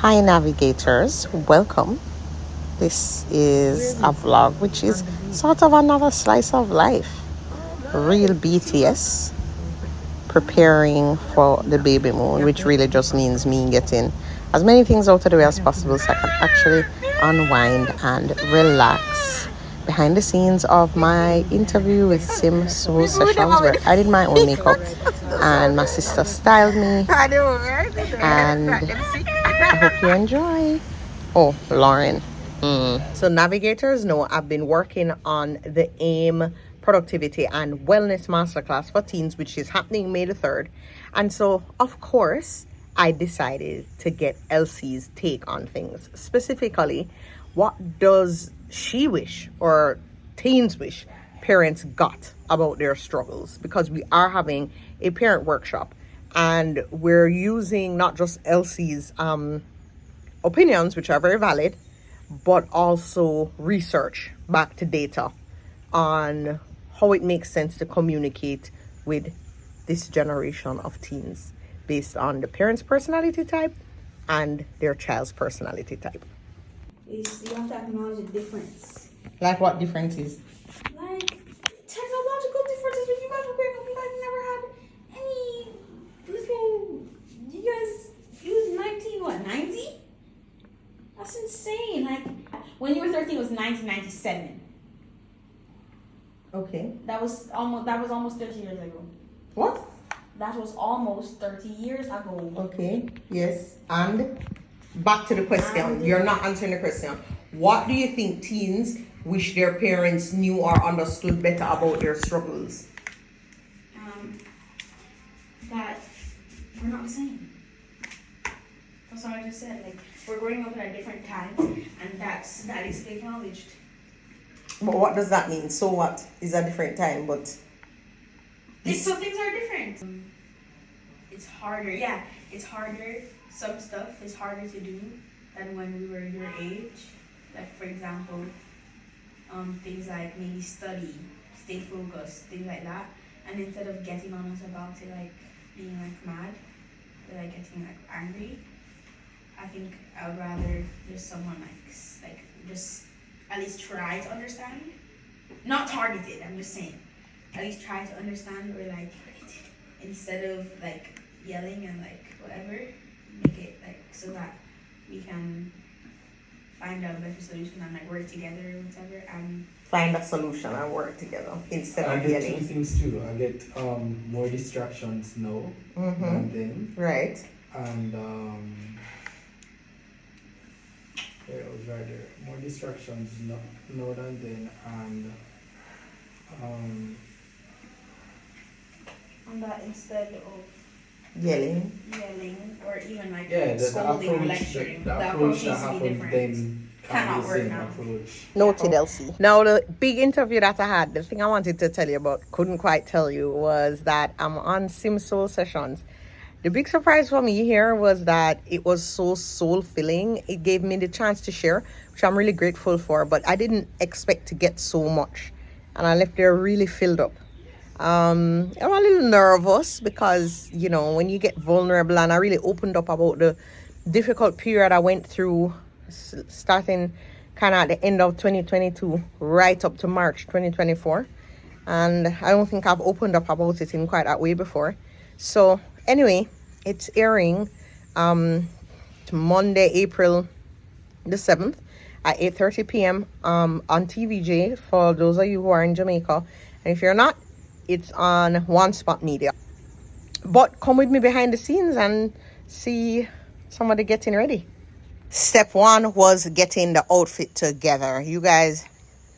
Hi Navigators, welcome. This is a vlog which is sort of another slice of life. Real BTS preparing for the baby moon, which really just means me getting as many things out of the way as possible so I can actually unwind and relax. Behind the scenes of my interview with Sim Soul Sessions, where I did my own makeup and my sister styled me, and I hope you enjoy. Oh, Lauren. So Navigators know I've been working on the AIM Productivity and Wellness Masterclass for teens, which is happening May the 3rd. And so, of course, I decided to get Elsie's take on things. Specifically, what does she wish, or teens wish, parents got about their struggles? Because we are having a parent workshop and we're using not just Elsie's opinions, which are very valid, but also research back to data on how it makes sense to communicate with this generation of teens based on the parents' personality type and their child's personality type. You have to acknowledge the difference. Like what differences? Like technological differences. When you guys were growing up, you guys never had any little. You guys use 90? That's insane. Like when you were 13, it was 1997. Okay. That was almost 30 years ago. What? That was almost 30 years ago. Okay. Yes. And back to the question. You're not answering the question. What do you think teens wish their parents knew or understood better about their struggles? That we're not the same. That's what I just said. Like we're growing up at different times, and that is acknowledged. But what does that mean? So what is a different time? But So things are different. It's harder. Yeah, it's harder. Some stuff is harder to do than when we were your age. Like for example, things like maybe study, stay focused, things like that. And instead of getting on us about it, like being like mad, or like getting like angry, I think I would rather just someone like just at least try to understand. Not targeted, I'm just saying. At least try to understand, or like instead of like yelling and like whatever, make it like so that we can find a better solution and like work together or whatever, and find a solution and work together instead of yelling. I yelling. get two things too. I get more distractions now than then. Right. And yeah, I was right there. More distractions now than then, and that instead of yelling or even like the scolding or approach, lecturing, the approach that needs to be happened different. then Cannot be the work same now. approach. Noted, Elsie. Now, the big interview that I had, the thing I wanted to tell you about, couldn't quite tell you, was that I'm on Sim Soul Sessions. The big surprise for me here was that it was so soul-filling. It gave me the chance to share, which I'm really grateful for, but I didn't expect to get so much. And I left there really filled up. I'm a little nervous because, you know, when you get vulnerable, and I really opened up about the difficult period I went through starting kind of at the end of 2022 right up to March 2024, and I don't think I've opened up about it in quite that way before. So anyway, it's airing Monday, April the 7th at 8:30 p.m. On TVJ for those of you who are in Jamaica, and if you're not, it's on One Spot Media. But come with me behind the scenes and see somebody getting ready. Step one was getting the outfit together. You guys,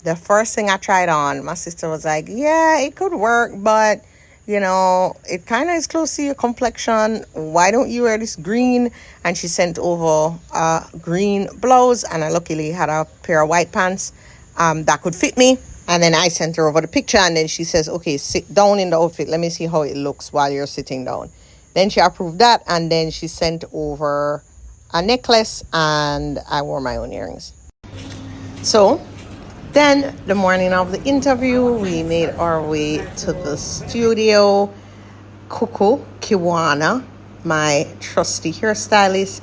the first thing I tried on, my sister was like, yeah, it could work, but you know, it kind of is close to your complexion. Why don't you wear this green? And she sent over a green blouse, and I luckily had a pair of white pants that could fit me. And then I sent her over the picture, and then she says, okay, sit down in the outfit. Let me see how it looks while you're sitting down. Then she approved that, and then she sent over a necklace, and I wore my own earrings. So then the morning of the interview, we made our way to the studio. Coco Kiwana, my trusty hairstylist,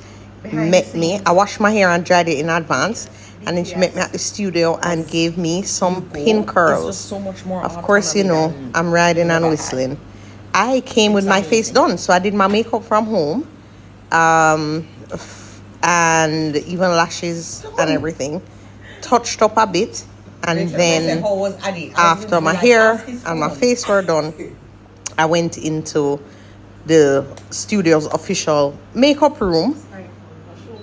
met me. I washed my hair and dried it in advance, and then she met me at the studio and gave me some pin curls. Of course, you know, I'm riding and whistling. I came with my face done, so I did my makeup from home, and even lashes and everything, touched up a bit, and then after my hair and my face were done, I went into the studio's official makeup room,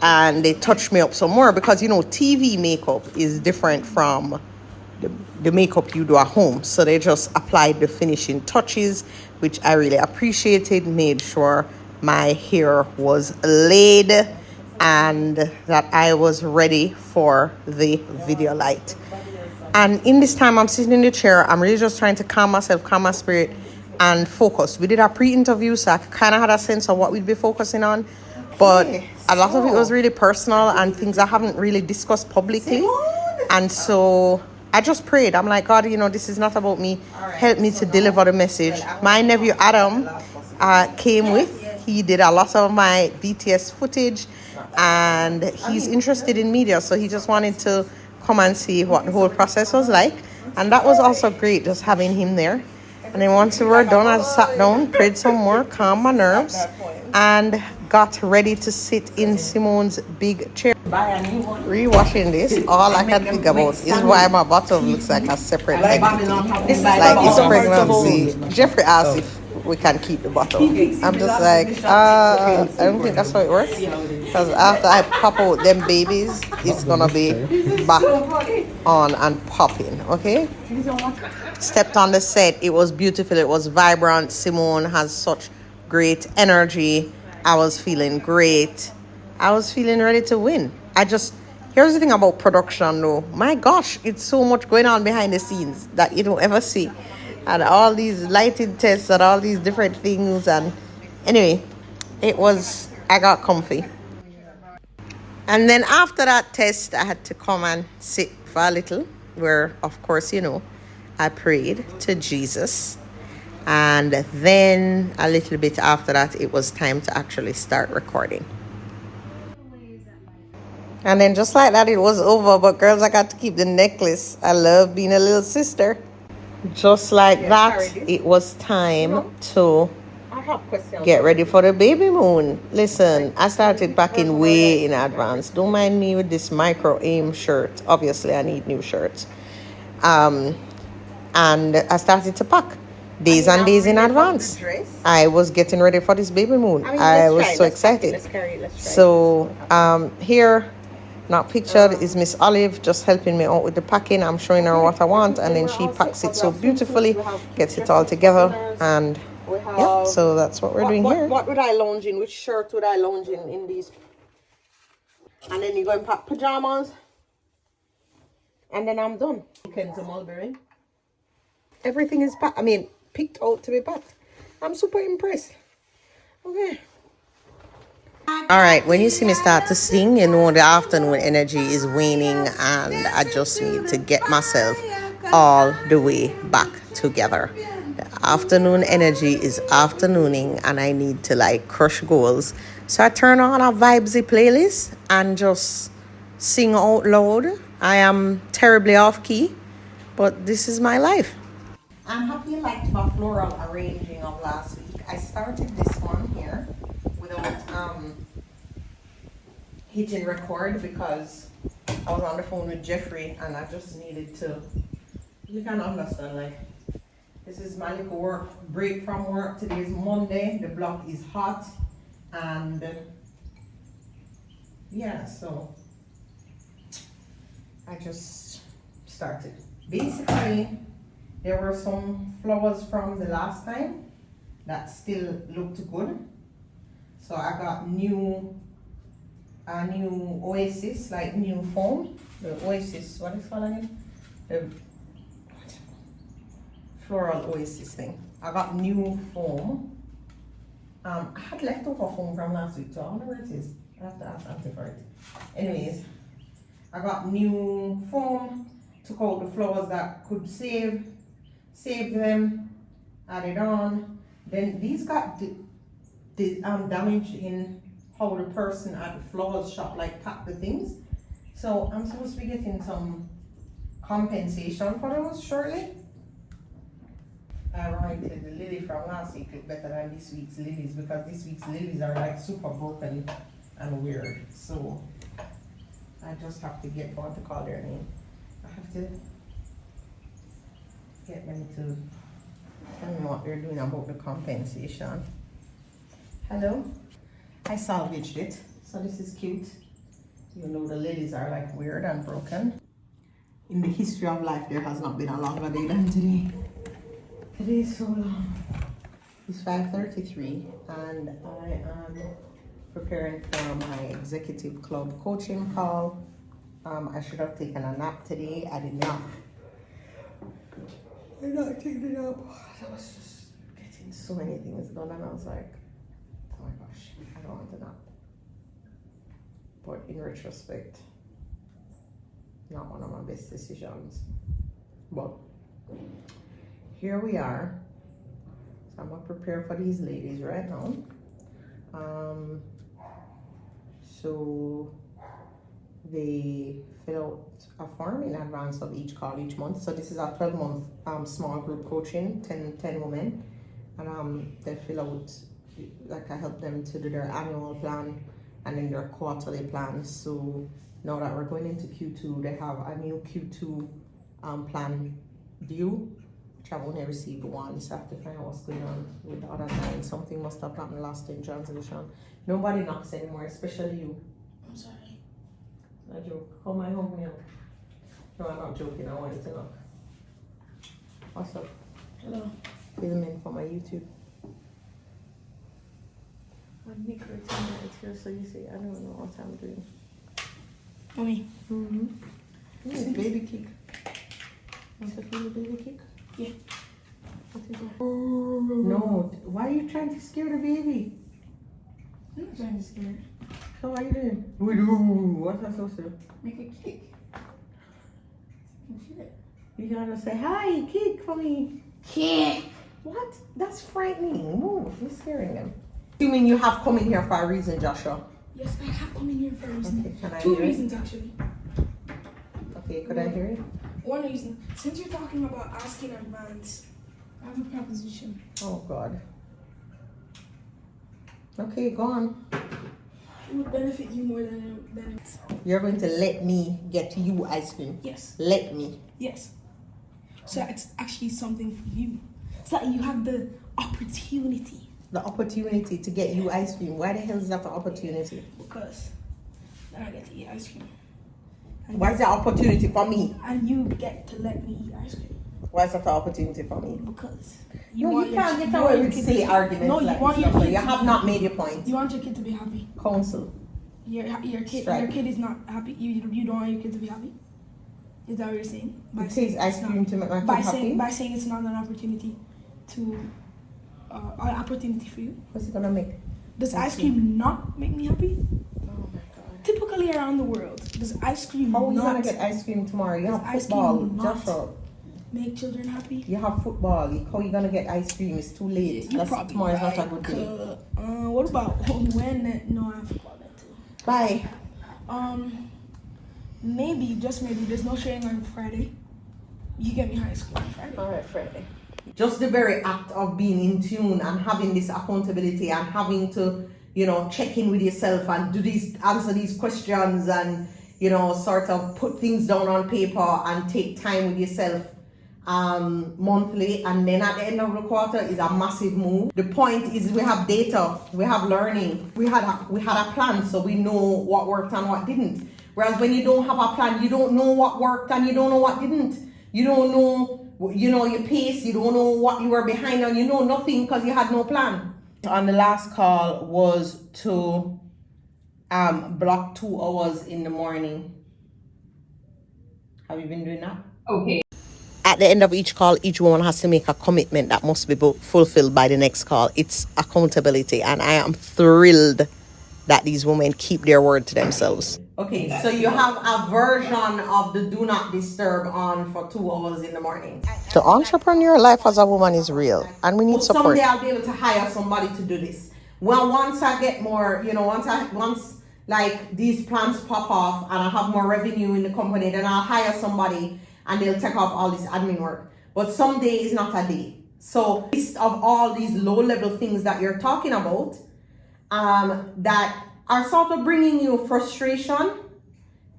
and they touched me up some more because, you know, TV makeup is different from the makeup you do at home. So they just applied the finishing touches, which I really appreciated, made sure my hair was laid and that I was ready for the video light. And in this time I'm sitting in the chair, I'm really just trying to calm myself, calm my spirit, and focus. We did a pre-interview, so I kind of had a sense of what we'd be focusing on, but a lot of it was really personal and things I haven't really discussed publicly. And so I just prayed. I'm like, God, you know, this is not about me. Help me to deliver the message. My nephew Adam came with. He did a lot of my BTS footage, and he's interested in media, so he just wanted to come and see what the whole process was like. And that was also great, just having him there. And then once we were done, I sat down, prayed some more, calmed my nerves, and got ready to sit in Simone's big chair. Rewatching this, all I can think about is why my bottle looks like a separate entity. Like it's pregnancy. Jeffrey asked if we can keep the bottle. I'm just like, I don't think that's how it works. Because after I pop out them babies, it's gonna be back on and popping, okay? Stepped on the set, it was beautiful, it was vibrant. Simone has such great energy. I was feeling great. I was feeling ready to win. Here's the thing about production though. My gosh, it's so much going on behind the scenes that you don't ever see. And all these lighting tests and all these different things. And anyway, I got comfy. And then after that test, I had to come and sit for a little, where, of course, you know, I prayed to Jesus. And then a little bit after that, it was time to actually start recording. And then just like that, it was over. But girls, I got to keep the necklace. I love being a little sister. Just like that, it was time to get ready for the baby moon. Listen, I started packing way in advance. Don't mind me with this micro aim shirt. Obviously, I need new shirts. And I started to pack days and days in advance. I was getting ready for this baby moon. I was so excited. So here, not pictured, is Miss Olive just helping me out with the packing. I'm showing her what I want, and then she packs it so beautifully, gets it all together, and yeah, so that's what we're doing here. What would I lounge in? Which shirt would I lounge in these? And then you go and pack pajamas, and then I'm done. Kenzo Mulberry. Everything is packed. I mean, picked out to be packed. I'm super impressed. Okay. All right, when you see me start to sing, you know the afternoon energy is waning, and I just need to get myself all the way back together. The afternoon energy is afternooning, and I need to like crush goals. So I turn on a vibesy playlist and just sing out loud. I am terribly off key, but this is my life. I'm happy you liked my floral arranging of last week. I started this one here without hitting record because I was on the phone with Jeffrey and I just needed to, you can understand, like, this is my little work break from work. Today is Monday, the block is hot, and yeah, so I just started. Basically, there were some flowers from the last time that still looked good. So I got a new Oasis, like new foam. The Oasis, what is it called again? The floral Oasis thing. I got new foam. I had leftover foam from last week, so I wonder where it is. I have to ask Auntie for it. Anyways, I got new foam, took out the flowers that could save them, added on. Then these got damage in how the person at the florals shop like pack the things. So I'm supposed to be getting some compensation for those shortly. Ironically, the lily from last week looked better than this week's lilies because this week's lilies are like super broken and weird. So I just have to get one to call their name. I have to get them to tell me what they're doing about the compensation. Hello? I salvaged it. So this is cute. Even though the lilies are like weird and broken. In the history of life, there has not been a longer day than today. Today is so long. It's 5:33 and I am preparing for my executive club coaching call. I should have taken a nap today. I did not. I did not take the nap. I was just getting so many things done and I was like, oh my gosh, I don't want to nap. But in retrospect, not one of my best decisions. But here we are. So I'm gonna prepare for these ladies right now. So they fill out a form in advance of each call each month. So this is a 12-month small group coaching, 10 women. And they fill out, like I help them to do their annual plan and then their quarterly plans. So now that we're going into Q2, they have a new Q2 plan due, which I've only received one, so I have to find out what's going on with the other nine. Something must have happened lost in translation. Nobody knocks anymore, especially you. I'm sorry. I joke. How my home meal? No, I'm not joking. I wanted to knock. What's up? Hello. Filming for my YouTube. I'm Nick right here, so you see, I don't know what I'm doing. Mommy. Baby kick. Want to feel the baby kick? Yeah. What is that? No, why are you trying to scare the baby? I'm not trying to scare her. So what are you doing? What's that supposed to do? Make a kick. You can feel it. You gotta say, hi, kick for me. Kick! What? That's frightening. Move, you're scaring them. Assuming you have come in here for a reason, Joshua. Yes, I have come in here for a reason. Okay, can I Two hear it? reasons, actually. Okay, could I hear it? One reason, since you're talking about asking in advance, I have a proposition. Oh, God. Okay, go on. It would benefit you more than it. You're going to let me get you ice cream? Yes. Let me. Yes. So it's actually something for you. So that you have the opportunity. The opportunity to get you ice cream. Why the hell is that an opportunity? Because then I get to eat ice cream. Why is that opportunity for me? And you get to let me eat ice cream. Why is that an opportunity for me? Because You can't get away with silly arguments. No, you like want this, your Joshua. kid You to have be not happy. made your point. You want your kid to be happy. Counsel. Your Strike. kid is not happy. You don't want your kid to be happy. Is that what you're saying? It takes ice cream to make my kid by happy? By saying it's not an opportunity to an opportunity for you. What's it gonna make? Does ice cream not make me happy? Oh my God. Typically around the world, does ice cream How are you not gonna get ice cream tomorrow? You Does have ice football, cream not Joshua. make children happy? You have football. How are you gonna get ice cream? It's too late. Tomorrow's not a good day. What about when? No, I have football then too. Bye. Maybe, just maybe, there's no sharing on Friday. You get me ice cream on Friday. Alright, Friday. Just the very act of being in tune and having this accountability and having to, check in with yourself and answer these questions and, sort of put things down on paper and take time with yourself monthly, and then at the end of the quarter is a massive move. The point is we have data, we have learning, we had a plan, so we know what worked and what didn't. Whereas when you don't have a plan, you don't know what worked and you don't know what didn't. You don't know, your pace, you don't know what you were behind on, you know nothing because you had no plan. On the last call was to block 2 hours in the morning. Have you been doing that? Okay. At the end of each call, each woman has to make a commitment that must be fulfilled by the next call. It's accountability, and I am thrilled that these women keep their word to themselves. Okay, so you have a version of the do not disturb on for 2 hours in the morning. The entrepreneur life as a woman is real, and we need support. Someday I'll be able to hire somebody to do this. Well, once I get more, once like these plans pop off and I have more revenue in the company, then I'll hire somebody and they'll take off all this admin work. But some day is not a day. So list of all these low level things that you're talking about, that are sort of bringing you frustration,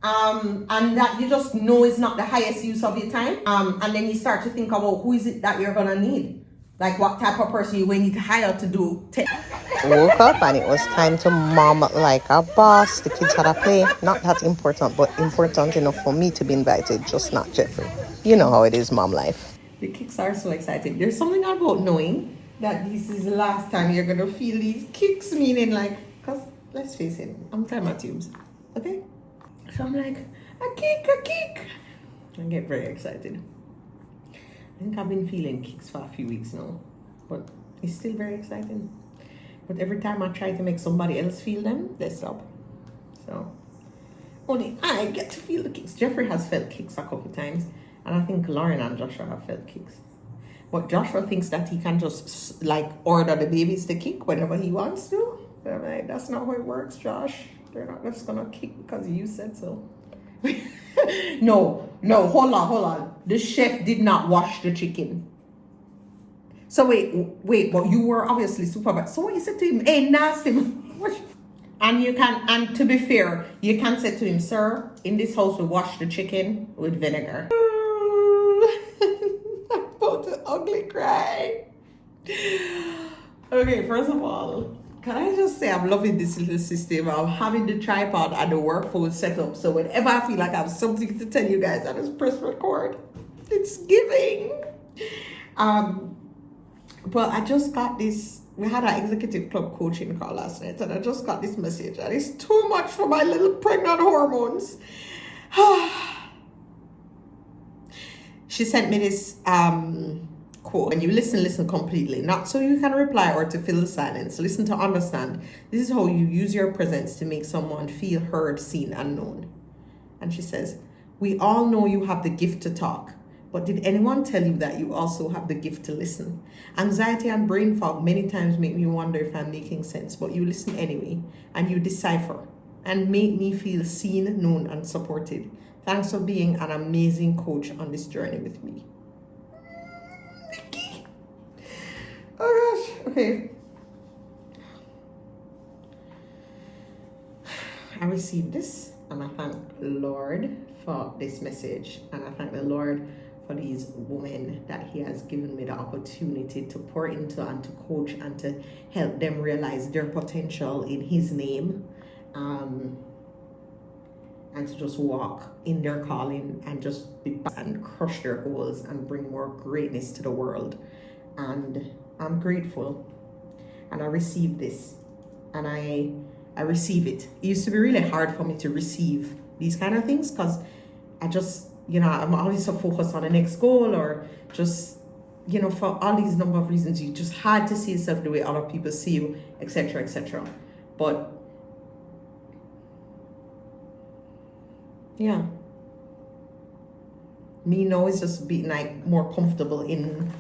and that you just know is not the highest use of your time. And then you start to think about who is it that you're gonna need, like what type of person you will need to hire to do. Woke up and it was time to mom like a boss. The kids had a play. Not that important, but important enough for me to be invited, just not Jeffrey. You know how it is, mom life. The kicks are so excited. There's something about knowing that this is the last time you're gonna feel these kicks, meaning like, cause let's face it, I'm tired of my tubes, okay? So I'm like, a kick. I get very excited. I think I've been feeling kicks for a few weeks now, but it's still very exciting. But every time I try to make somebody else feel them, they stop. So only I get to feel the kicks. Jeffrey has felt kicks a couple times, and I think Lauren and Joshua have felt kicks. But Joshua thinks that he can just like order the babies to kick whenever he wants to. But I'm like, that's not how it works, Josh. They're not just gonna kick because you said so. No, hold on. The chef did not wash the chicken. So wait, but you were obviously supervised. So what you said to him, hey, nasty. And to be fair, you can say to him, sir, in this house we wash the chicken with vinegar. I'm about to ugly cry. Okay, first of all, can I just say I'm loving this little system of having the tripod and the work phone set up. So whenever I feel like I have something to tell you guys, I just press record. It's giving. But I just got this, we had our executive club coaching call last night, and I just got this message, and it's too much for my little pregnant hormones. She sent me this quote. When you listen completely, not so you can reply or to fill the silence. Listen to understand. This is how you use your presence to make someone feel heard, seen, and known. And she says, we all know you have the gift to talk. But did anyone tell you that you also have the gift to listen? Anxiety and brain fog many times make me wonder if I'm making sense, but you listen anyway, and you decipher, and make me feel seen, known, and supported. Thanks for being an amazing coach on this journey with me. Oh gosh, okay. I received this, and I thank the Lord for this message, and I thank the Lord for these women that he has given me the opportunity to pour into and to coach and to help them realize their potential in his name, and to just walk in their calling and just be and crush their goals and bring more greatness to the world. And I'm grateful, and I received this, and I receive it. It used to be really hard for me to receive these kind of things because I just, I'm always so focused on the next goal, or just, for all these number of reasons, you just had to see yourself the way other people see you, etc., etc. But yeah, me now is just being like more comfortable in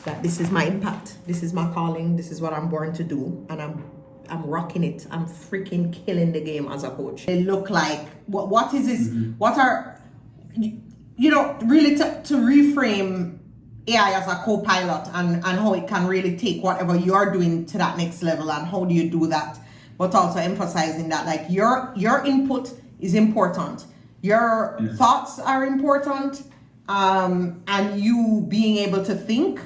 that this is my impact, this is my calling, this is what I'm born to do, and I'm rocking it. I'm freaking killing the game as a coach. They look like, what is this? Mm-hmm. What are, really to reframe AI as a co-pilot and how it can really take whatever you're doing to that next level, and how do you do that? But also emphasizing that like your input is important. Your thoughts are important. And you being able to think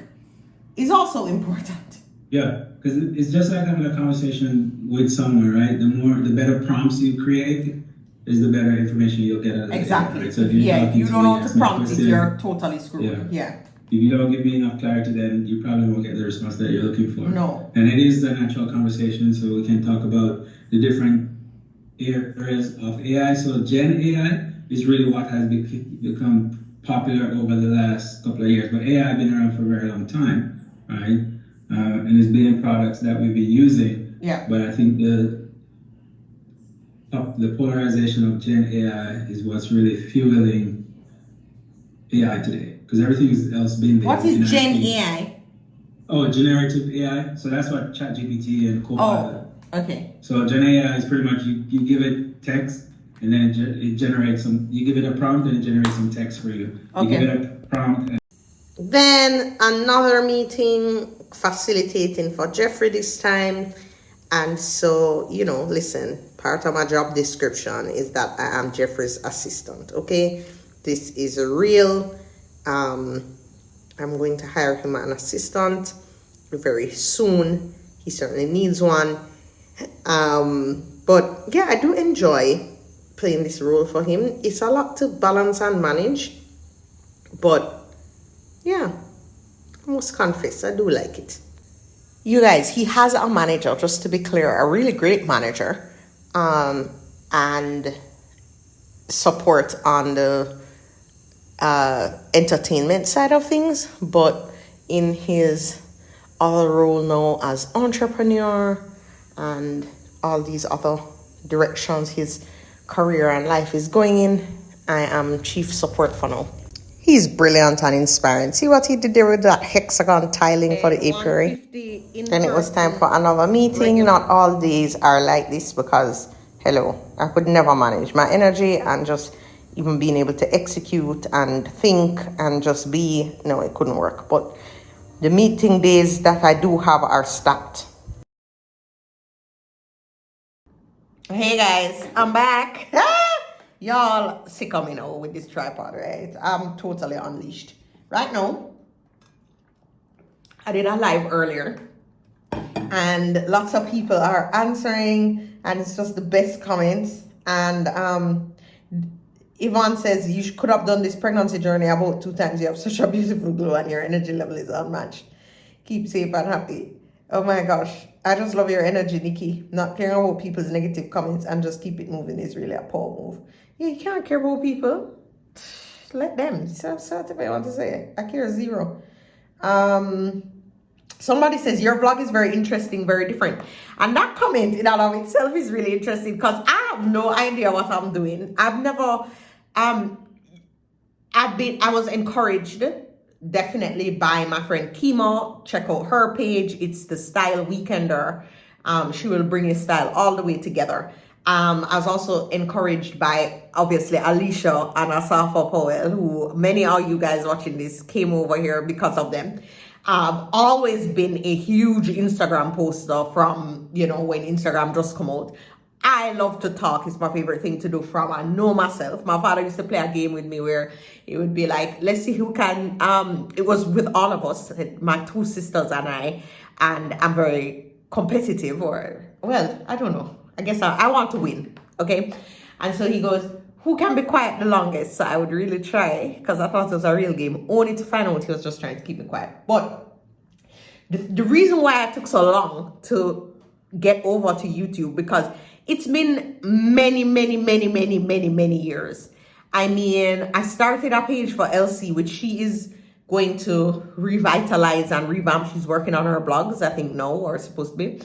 is also important. Yeah, because it's just like having a conversation with someone, right? The better prompts you create is the better information you'll get out of it. Exactly. Right? So if you don't know how to prompt it, you're totally screwed. Yeah. If you don't give me enough clarity, then you probably won't get the response that you're looking for. No. And it is the natural conversation, so we can talk about the different areas of AI. So Gen AI is really what has become popular over the last couple of years, but AI has been around for a very long time, right? And there's been products that we've been using. Yeah. But I think the polarization of Gen AI is what's really fueling AI today, because everything else been there. What is Gen AI? Oh, generative AI. So that's what ChatGPT and Copilot. Oh, okay. So Gen AI is pretty much you give it text and then it generates some. You give it a prompt and it generates some text for you. You give it a prompt. Then another meeting facilitating for Jeffrey this time. And so, listen, part of my job description is that I am Jeffrey's assistant. Okay. This is real. I'm going to hire him an assistant very soon. He certainly needs one. But yeah, I do enjoy playing this role for him. It's a lot to balance and manage, but yeah, I must confess, I do like it. You guys, he has a manager, just to be clear, a really great manager, and support on the entertainment side of things, but in his other role now as entrepreneur and all these other directions his career and life is going in, I am chief support for now. He's brilliant and inspiring. See what he did there with that hexagon tiling for the apiary? Then it was time for another meeting. Not all days are like this because, hello, I could never manage my energy and just even being able to execute and think and just be. No, it couldn't work. But the meeting days that I do have are stacked. Hey guys, I'm back. Y'all sick of me now with this tripod, right? I'm totally unleashed. Right now, I did a live earlier and lots of people are answering and it's just the best comments. And Yvonne says, you could have done this pregnancy journey about 2 times. You have such a beautiful glow and your energy level is unmatched. Keep safe and happy. Oh my gosh. I just love your energy, Nikki. Not caring about people's negative comments and just keep it moving is really a power move. Yeah, you can't care about people. Let them. So whatever I want to say. I care zero. Somebody says, your vlog is very interesting, very different. And that comment in and of itself is really interesting because I have no idea what I'm doing. I've never, I was encouraged definitely by my friend Kimo. Check out her page. It's the Style Weekender. She will bring your style all the way together. I was also encouraged by, obviously, Alicia and Asafa Powell, who many of you guys watching this came over here because of them. I've always been a huge Instagram poster from, when Instagram just come out. I love to talk. It's my favorite thing to do from I know myself. My father used to play a game with me where it would be like, let's see who can, it was with all of us, my 2 sisters and I, and I'm very competitive I don't know. I guess I want to win, okay? And so he goes, who can be quiet the longest? So I would really try because I thought it was a real game, only to find out he was just trying to keep me quiet. But the reason why I took so long to get over to YouTube, because it's been many, many, many, many, many, many years. I mean, I started a page for Elsie, which she is going to revitalize and revamp. She's working on her blogs, I think now, or supposed to be,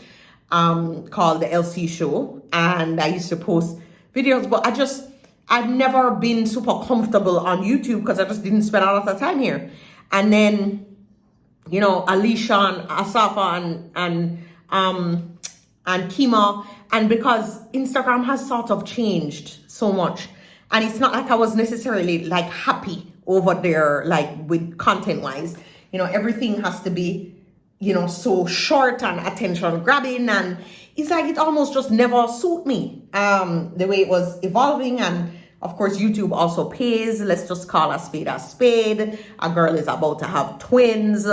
called The LC Show. And I used to post videos, but I've never been super comfortable on YouTube because I just didn't spend a lot of time here. And then, Alicia and Asafa and Kima, and because Instagram has sort of changed so much, and it's not like I was necessarily like happy over there, like with content wise, everything has to be, so short and attention grabbing, and it's like it almost just never suit me, the way it was evolving. And of course, YouTube also pays. Let's just call a spade a spade. A girl is about to have twins,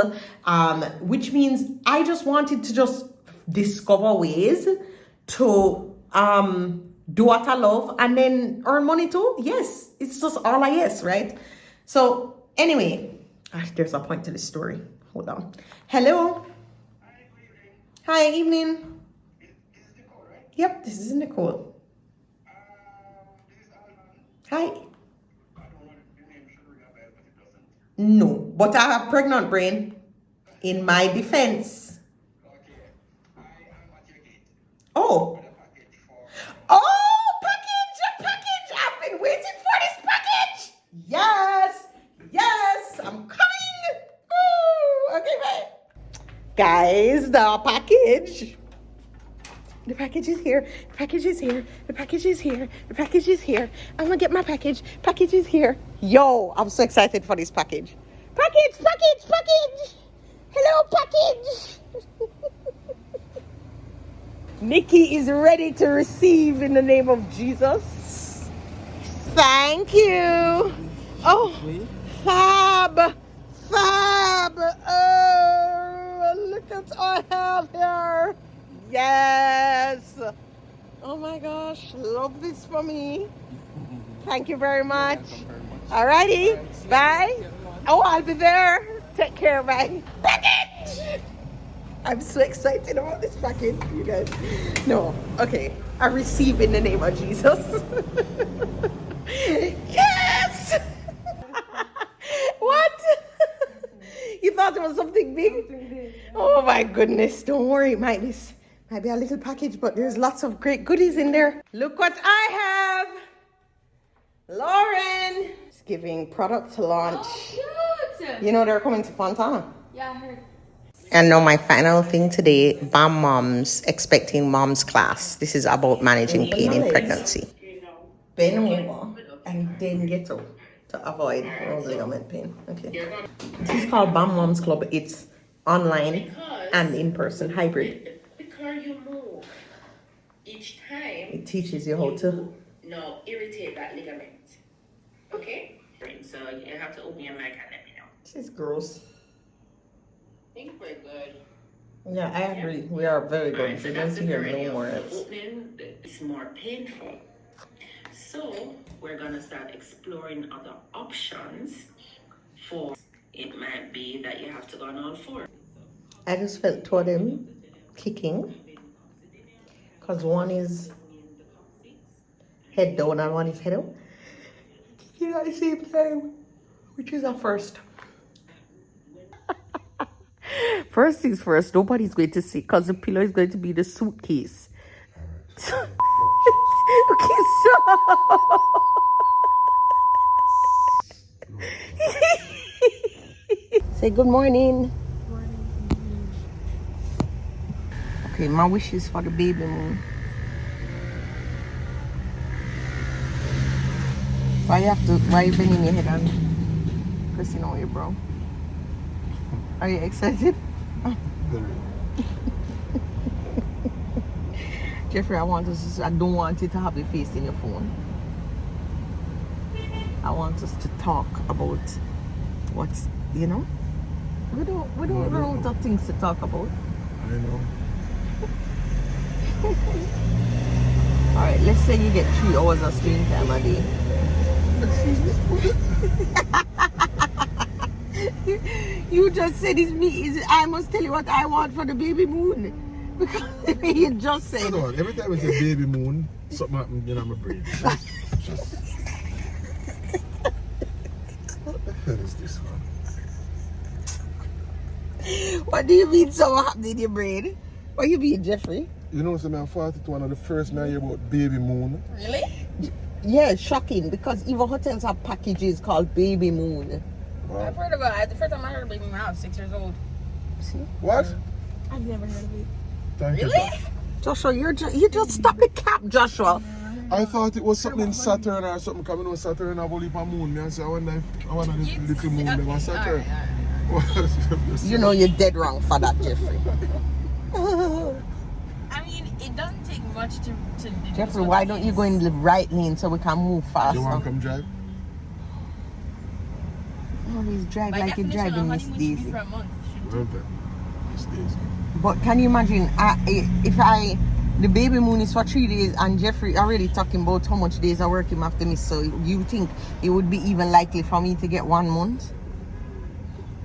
which means I just wanted to just discover ways to do what I love and then earn money too. Yes, it's just all a yes, right? So anyway, there's a point to this story. Hold on. Hello. Hi, evening. Yep, this is Nicole. Hi. No, but I have pregnant brain. In my defense. Oh. Oh, package. I've been waiting for this package. Yes, I'm coming. Oh, okay, bye. Guys, the package. The package is here. The package is here. The package is here. The package is here. I'm gonna get my package. Package is here. Yo, I'm so excited for this package. Package, package, package. Hello, package. Nikki is ready to receive in the name of Jesus. Thank you. Oh, fab. Fab. Oh, look at all I have here. Yes. Oh my gosh, love this for me. Thank you very much. Alrighty, bye. Oh, I'll be there. Take care, bye. Package! I'm so excited about this package, you guys. No, okay. I receive in the name of Jesus. Yes! What? You thought it was something big? Oh my goodness, don't worry, it might be a little package, but there's lots of great goodies in there. Look what I have! Lauren! It's giving product launch. Oh, cute! You know they're coming to Fontana. Yeah, I heard. And now my final thing today, BAM Moms, expecting mom's class. This is about managing pain in pregnancy. Bend over and then get up to avoid ligament pain. Okay. This is called BAM Moms Club. It's online and in-person hybrid. The quicker you move each time, It teaches you how to. irritate that ligament. Okay? So you have to open your mic and let me know. This is gross. I think we're good. Yeah, I agree. We are very good. So We that's don't the hear perineum. no The words. opening is more painful. So we're gonna start exploring other options for it might be that you have to go on all four. I just felt two of them kicking. Because one is head down and one is head up. Kicking at the same time. Which is a first. First things first, nobody's going to see because the pillow is going to be the suitcase. Okay, so. Say good morning. Okay, my wish is for the baby moon. Why you bending your head and pressing on your brow? Are you excited? Jeffrey, I don't want you to have your face in your phone. I want us to talk about what's, we don't know the things to talk about. I know. Alright, let's say you get 3 hours of screen time a day. You just said I must tell you what I want for the baby moon. Because you just said. Hold on, every time it's a baby moon, something happens in my brain. Just... What the hell is this one? What do you mean something happened in your brain? What do you mean, Jeffrey? You know, I'm 42, one of the first I hear about baby moon. Really? Yeah, it's shocking because even hotels have packages called baby moon. Wow. I've heard about it. The first time I heard of baby when I was 6 years old. See? What? I've never heard of it. Thank Really? you. Joshua, you just stop the cap, Joshua. I thought it was something in Saturn or something coming on Saturn have only a moon. I said, I wonder if I want a little moon Okay, on Saturn. You know you're dead wrong for that, Jeffrey. I mean, it doesn't take much to Jeffrey, why don't you go in the right lane so we can move faster? You want to come drive? Always drive By like you're definition, driving a Miss honeymoon should be Daisy. for a month. Well then, these days. But can you imagine the baby moon is for 3 days and Jeffrey already talking about how much days I work him after me, so you think it would be even likely for me to get 1 month?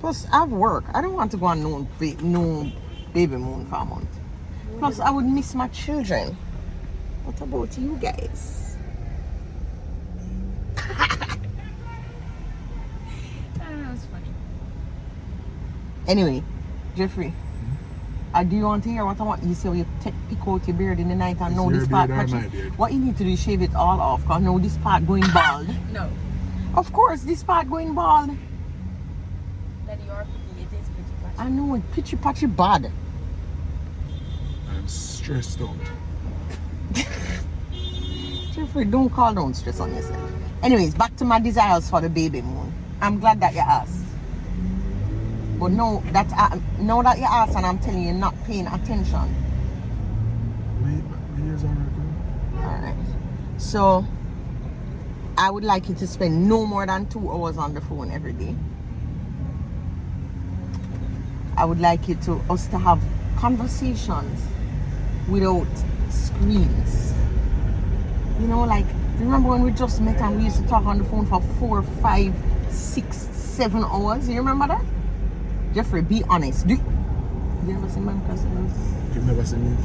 Plus I have work. I don't want to go on no baby moon for a month. Plus I would miss my children. What about you guys? That was funny. Anyway, Jeffrey, do you want to hear what I want you to say when you pick out your beard in the night and Is know your this part beard or patchy? my beard? What you need to do is shave it all off because now this part going bald. No. Of course, this part going bald. That you are picking it is pretty patchy. I know it pitchy patchy bad. I'm stressed out. Jeffrey, don't call down stress on yourself. Anyways, back to my desires for the baby moon. I'm glad that you asked. But now that you asked and I'm telling you, not paying attention. My ears are right. Alright. So I would like you to spend no more than 2 hours on the phone every day. I would like us to have conversations without screens. You know, like, remember when we just met and we used to talk on the phone for 4, 5, 6, 7 hours? You remember that? Jeffrey, be honest. Do you ever see my cousin? You've never seen me.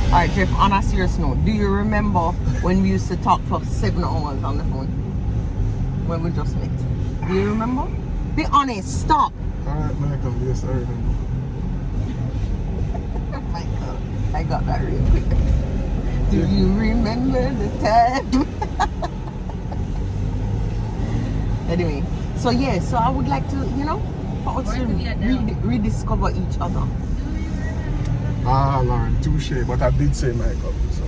Alright, Jeff, on a serious note, do you remember when we used to talk for 7 hours on the phone? When we just met? Do you remember? Be honest, stop. Alright, Michael, yes, I remember. Michael, I got that real quick. Do you remember the time? Anyway, so yeah, so I would like to, for us to rediscover each other. Ah, Lauren, touche, but I did say Michael. So.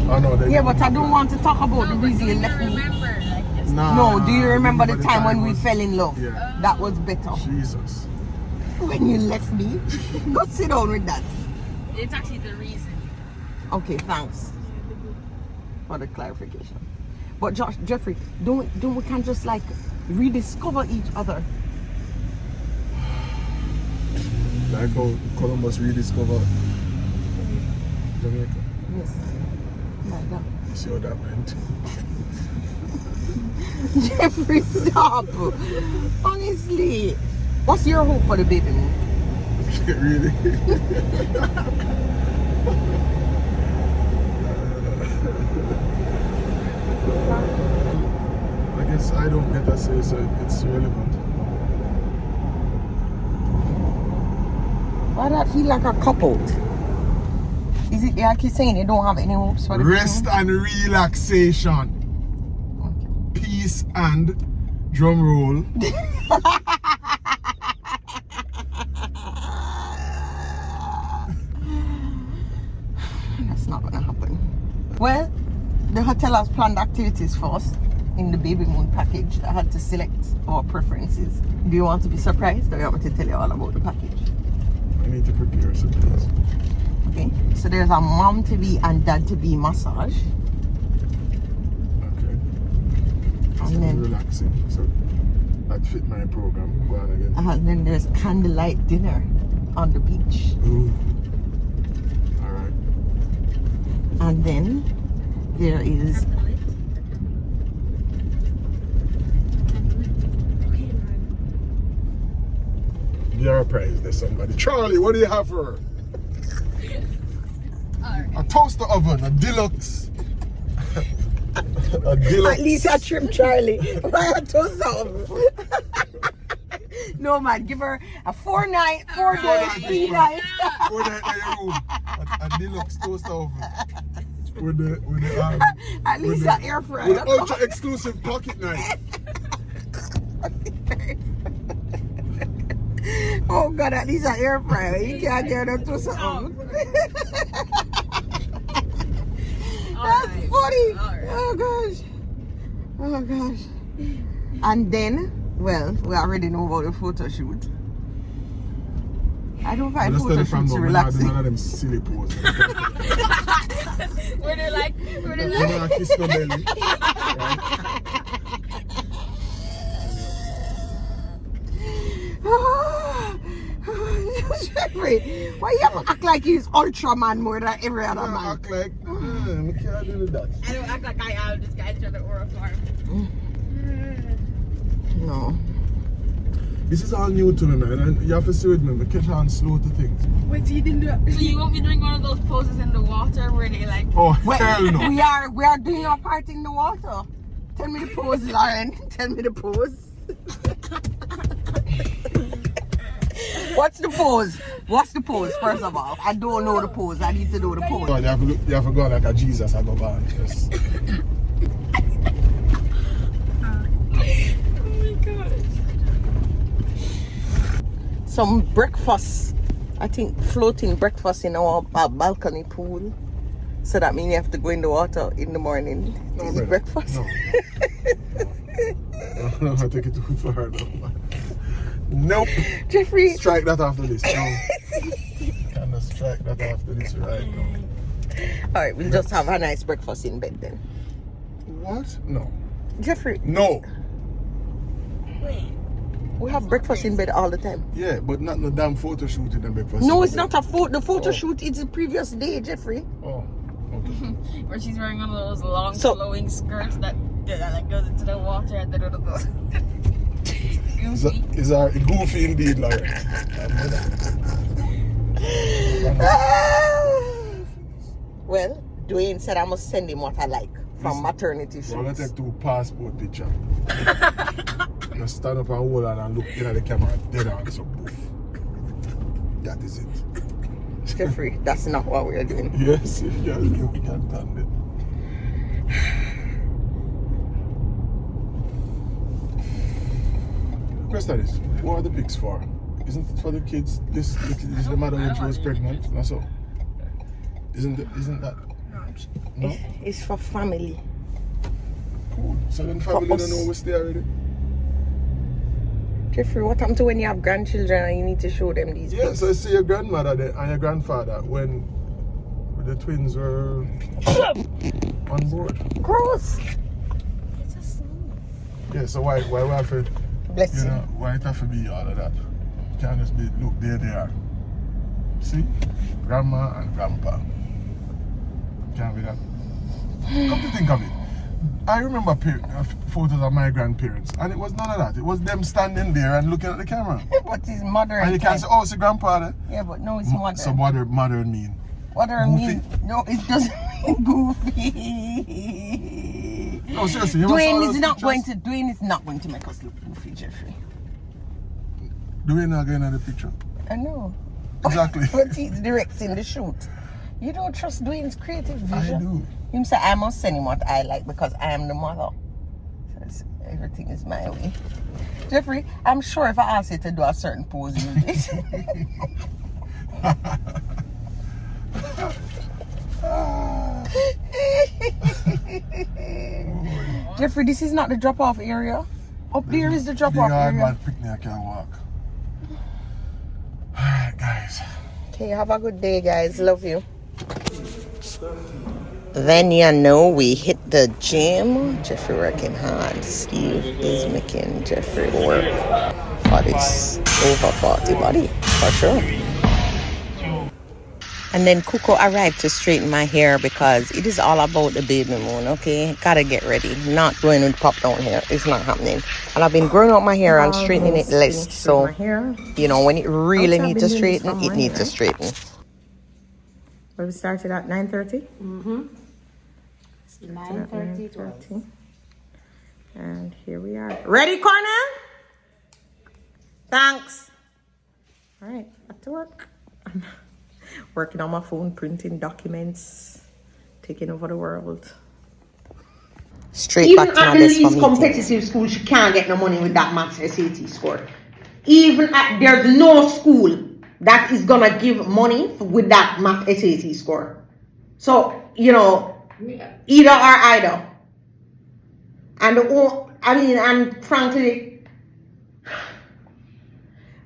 Oh, no, Yeah, but I don't want to talk about the reason you left me. No, do you remember the time when we fell in love? Yeah. That was better. Jesus. When you left me? Go sit down with that. It's actually the reason. Okay, thanks for the clarification. But Jeffrey, don't we can just like rediscover each other. Like how Columbus rediscovered Jamaica. Yes. Like that. See how that went. Jeffrey, stop. Honestly. What's your hope for the baby moon? Really? I guess I don't get to say so it's relevant. Why do I feel like a cop-out? Is it like you're saying you don't have any hopes for the Rest baby and relaxation. moon? Peace and drum roll. That's not gonna happen. Well, the hotel has planned activities for us in the baby moon package. I had to select our preferences. Do you want to be surprised or you want me to tell you all about the package? I need to prepare some things. Okay, so there's a mom to be and dad to be massage. Okay. And then relaxing. So that fit my program. Go on again. And then there's candlelight dinner on the beach. Ooh. Alright. And then there is You're a prize there, somebody. Charlie, what do you have for her? A toaster oven, a deluxe. A deluxe. at least a trim Charlie. Why a toaster oven? No man, give her a 4-night, 4-day, 3-night. 4 night in your room. A deluxe toaster oven. With the At least an air fryer. with ultra exclusive pocket knife. Oh God, at least an air fryer. You can't get her to something. That's funny. Oh gosh. Oh gosh. And then, well, we already know about the photo shoot. I don't find photo shoots relaxing. None of them silly poses. Where they're like, Kiss the belly. Jeffrey, why you have to act like he's Ultraman more than every other I man? act like, I can't do that. I don't act like I am. This guy's trying to aura farm. No. This is all new to me, man, and you have to see with me. I catch on slow to things. Wait, so you didn't do it? So you won't be doing one of those poses in the water where they like... Oh, hell no. We are doing our part in the water. Tell me the pose, Lauren. Tell me the pose. What's the pose? What's the pose, first of all? I don't know the pose. I need to know the pose. You have to go like a Jesus. I go back. Yes. Some breakfast. I think floating breakfast in our balcony pool. So that means you have to go in the water in the morning to eat brother. breakfast. No. No, I take it too far now. Nope. Jeffrey. Strike that off the list. No. Kind of strike that off the list right now. Alright, we'll just have a nice breakfast in bed then. What? No. Jeffrey, No. we have breakfast in bed all the time. Yeah, but not the damn photo shoot in the breakfast. No, it's not a photo. The photo shoot is the previous day, Jeffrey. Oh, okay. Where she's wearing one of those long So- flowing skirts that goes into the water and then Is our goofy indeed, Lauren? Well, Dwayne said I must send him what I like from maternity We're gonna shoots. take 2 passport picture. Just stand up and hold on and look in at the camera dead on, so poof. That is it. Jeffrey, that's not what we are doing. Yes, you can stand it. Question is, what are the pics for? Isn't it for the kids? This is the mother when she was pregnant, not so? Isn't that? No? It's for family. Cool. So then family For don't know us. we stay already? Jeffrey, what happened to when you have grandchildren and you need to show them these Yeah, pics? so I see your grandmother there and your grandfather when the twins were on board. Gross. Yeah, so why we have to, Bless you you. know, why it have to be all of that? You can't just be, look, there they are. See? Grandma and grandpa. Can't be that. Come to think of it, I remember photos of my grandparents and it was none of that. It was them standing there and looking at the camera. But his mother And you can't say, oh, it's a grandpa there. Yeah, but no, it's mother. So modern mean. Mother Goofy? mean, no, it doesn't mean goofy. No, seriously, you ever saw Dwayne those is not pictures? Dwayne is not going to make us look goofy, Jeffrey. Dwayne not going at the picture. I know. Exactly. But he's directing the shoot. You don't trust Dwayne's creative vision. I do. Him say I must send him what I like because I am the mother. So everything is my way. Jeffrey, I'm sure if I ask you to do a certain pose, you'll do it. Jeffrey, this is not the drop-off area. Up there is the drop-off Big hard area. man picnic, I can't walk. Alright, guys. Okay, have a good day, guys. Love you. Then you know we hit the gym. Jeffrey working hard. Steve is making Jeffrey work for this over 40 body, for sure. And then Kuko arrived to straighten my hair because it is all about the baby moon, okay? Gotta get ready. Not going with pop down hair. It's not happening. And I've been growing out my hair and straightening it less. So, you know, when it really needs to straighten, it needs to straighten. Well, we started at 9:30? 9:30. And here we are. Ready, Cornell? Thanks. All right, back to work. I'm working on my phone, printing documents, taking over the world. Straight Even back to at my the desk for least meeting. competitive school, she can't get no money with that maths SAT score. Even at, there's no school that is gonna give money with that math SAT score. So, you know, either or either. And frankly,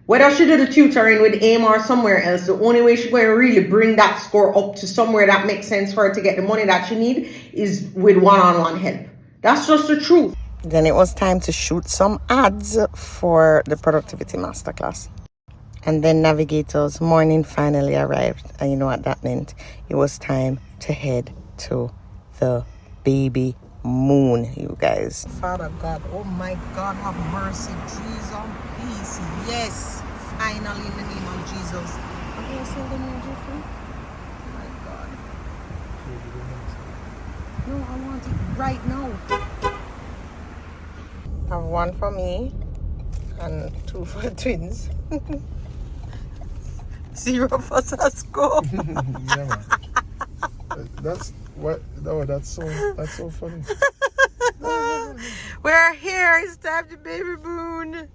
whether she do the tutoring with AIM or somewhere else, the only way she's going to really bring that score up to somewhere that makes sense for her to get the money that she needs is with one-on-one help. That's just the truth. Then it was time to shoot some ads for the productivity masterclass. And then Navigator's morning finally arrived. And you know what that meant? It was time to head to the baby moon, you guys. Father God, oh my God, have mercy. Jesus, peace. Yes, finally in the name of Jesus. How do I say the name, Jeffrey? Oh my God. No, I want it right now. I have one for me and 2 for the twins. 0 for Sasco. Yeah, man. That's what. No, that's so funny. Well, We're here. It's time to baby boon.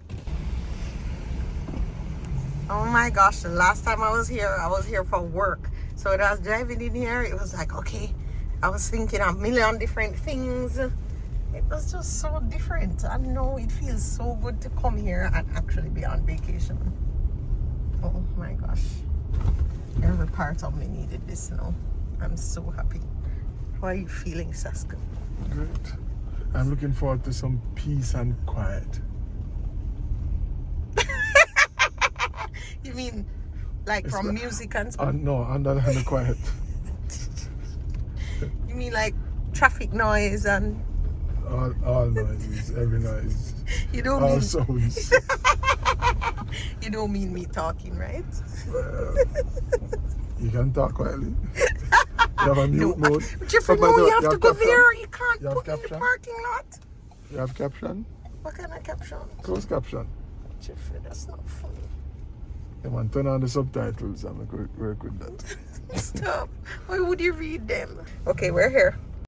Oh my gosh, the last time I was here for work. So when I was driving in here, it was like, okay, I was thinking a million different things. It was just so different. I know it feels so good to come here and actually be on vacation. Oh my gosh. Every part of me needed this now. I'm so happy. How are you feeling, Sasco? Great. I'm looking forward to some peace and quiet. You mean like from music and stuff? No, under the quiet. You mean like traffic noise and All noises, every noise. you don't All mean sounds. you don't mean me talking, right? You can talk quietly. You have a mute mode. Jeffrey, no, you have to go there. You can't You have put in the caption? parking lot. You have caption? What kind of caption? Close caption. Jeffrey, that's not funny. Yeah, man, turn on the subtitles and work with that. Stop. Why would you read them? Okay, we're here.